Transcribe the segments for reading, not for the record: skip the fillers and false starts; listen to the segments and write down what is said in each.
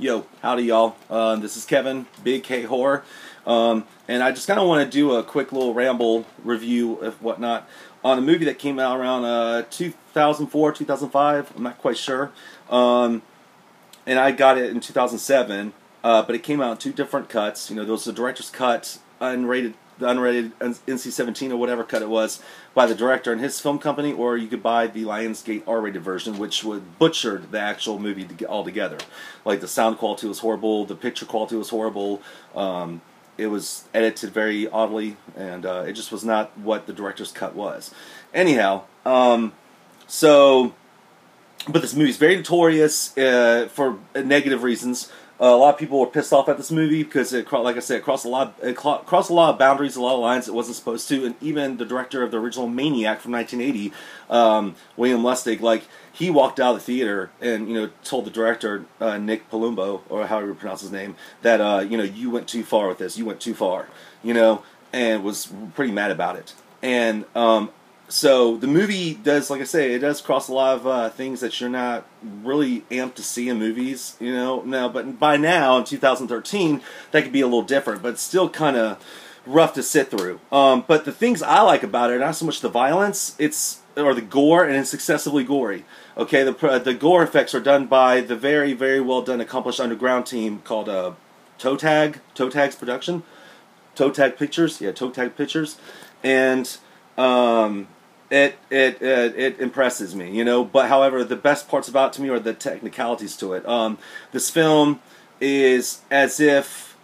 Yo, howdy y'all. This is Kevin, Big K Horror, and I just kind of want to do a quick little ramble review of whatnot on a movie that came out around 2004, 2005. I'm not quite sure, and I got it in 2007, but it came out in two different cuts. You know, there was the director's cut, unrated, the unrated NC-17 or whatever cut it was by the director and his film company, or you could buy the Lionsgate R-rated version, which would butchered the actual movie altogether. Like the sound quality was horrible, the picture quality was horrible. It was edited very oddly, and it just was not what the director's cut was. Anyhow, but this movie is very notorious for negative reasons. A lot of people were pissed off at this movie because it, like I said, it crossed a lot of boundaries, a lot of lines it wasn't supposed to. And even the director of the original Maniac from 1980, William Lustig, like he walked out of the theater and told the director Nick Palumbo, or however you pronounce his name, that you went too far with this, you went too far, and was pretty mad about it. And so the movie does, like I say, it does cross a lot of things that you're not really amped to see in movies, No, but by now, in 2013, that could be a little different, but it's still kind of rough to sit through. But the things I like about it, not so much the violence, or the gore, and it's excessively gory. Okay, the gore effects are done by the very, very well done, accomplished underground team called Toe Tag's production, Toe Tag Pictures, yeah, Toe Tag Pictures, and It impresses me, But however, the best parts about it to me are the technicalities to it. This film is as if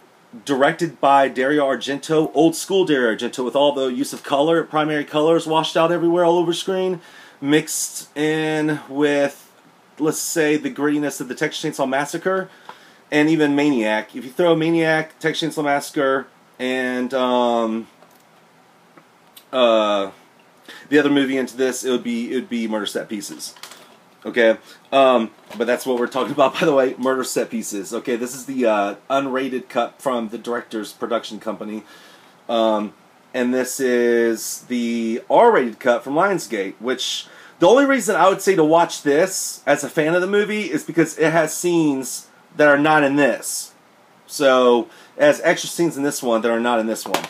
directed by Dario Argento, old school Dario Argento, with all the use of color, primary colors washed out everywhere, all over screen, mixed in with, let's say, the grittiness of the Texas Chainsaw Massacre, and even Maniac. If you throw Maniac, Texas Chainsaw Massacre, and the other movie into this, it would be Murder Set Pieces. Okay, but that's what we're talking about, by the way, Murder Set Pieces. Okay, this is the unrated cut from the director's production company, and this is the R-rated cut from Lionsgate, which the only reason I would say to watch this as a fan of the movie is because it has scenes that are not in this. So it has extra scenes in this one that are not in this one.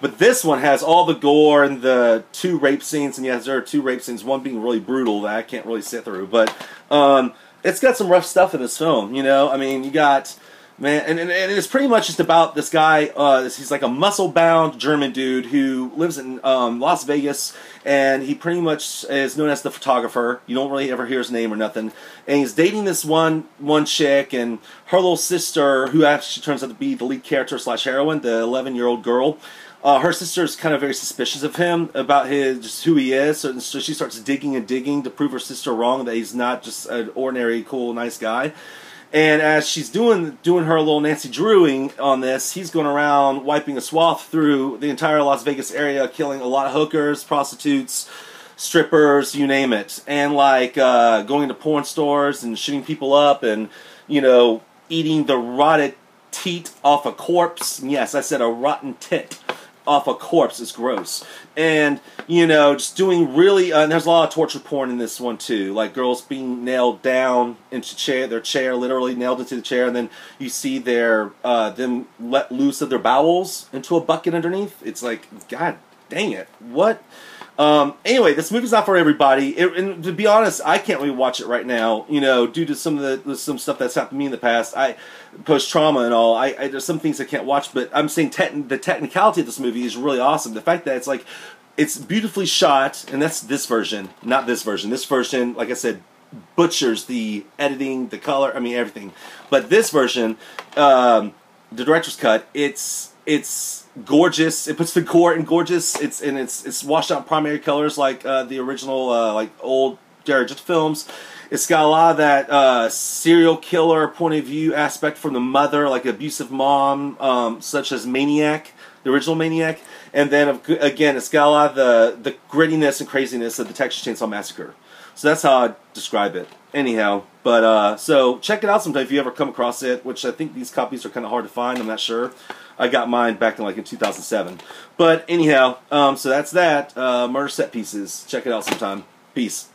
But this one has all the gore and the two rape scenes, and yes, there are two rape scenes, one being really brutal that I can't really sit through, but it's got some rough stuff in this film, I mean, you got, man, and it's pretty much just about this guy, he's like a muscle-bound German dude who lives in Las Vegas, and he pretty much is known as the photographer. You don't really ever hear his name or nothing, and he's dating this one chick, and her little sister, who actually turns out to be the lead character / heroine, the 11-year-old girl. Her sister is kind of very suspicious of him, about just who he is, so she starts digging and digging to prove her sister wrong, that he's not just an ordinary, cool, nice guy. And as she's doing her little Nancy Drewing on this, he's going around wiping a swath through the entire Las Vegas area, killing a lot of hookers, prostitutes, strippers, you name it. And like going to porn stores and shooting people up and, eating the rotted teat off a corpse. And yes, I said a rotten tit off a corpse is gross. And, just doing really, and there's a lot of torture porn in this one too, like girls being nailed down into their chair, literally nailed into the chair, and then you see them let loose of their bowels into a bucket underneath. It's like, God dang it, what? Anyway, this movie's not for everybody. And to be honest, I can't really watch it right now, due to some stuff that's happened to me in the past. Post-trauma and all, there's some things I can't watch, but I'm saying the technicality of this movie is really awesome. The fact that it's beautifully shot, and that's this version, not this version. This version, like I said, butchers the editing, the color, I mean everything. But this version, the director's cut, it's gorgeous. It puts the gore in gorgeous. It's washed out in primary colors like the original like old Dario Argento films. It's got a lot of that serial killer point of view aspect from the mother, like abusive mom, such as Maniac, the original Maniac. And then again, it's got a lot of the grittiness and craziness of the Texas Chainsaw Massacre. So that's how I describe it. Anyhow, but so check it out sometime if you ever come across it, which I think these copies are kind of hard to find. I'm not sure. I got mine back in 2007. But anyhow, so that's that. Murder Set Pieces. Check it out sometime. Peace.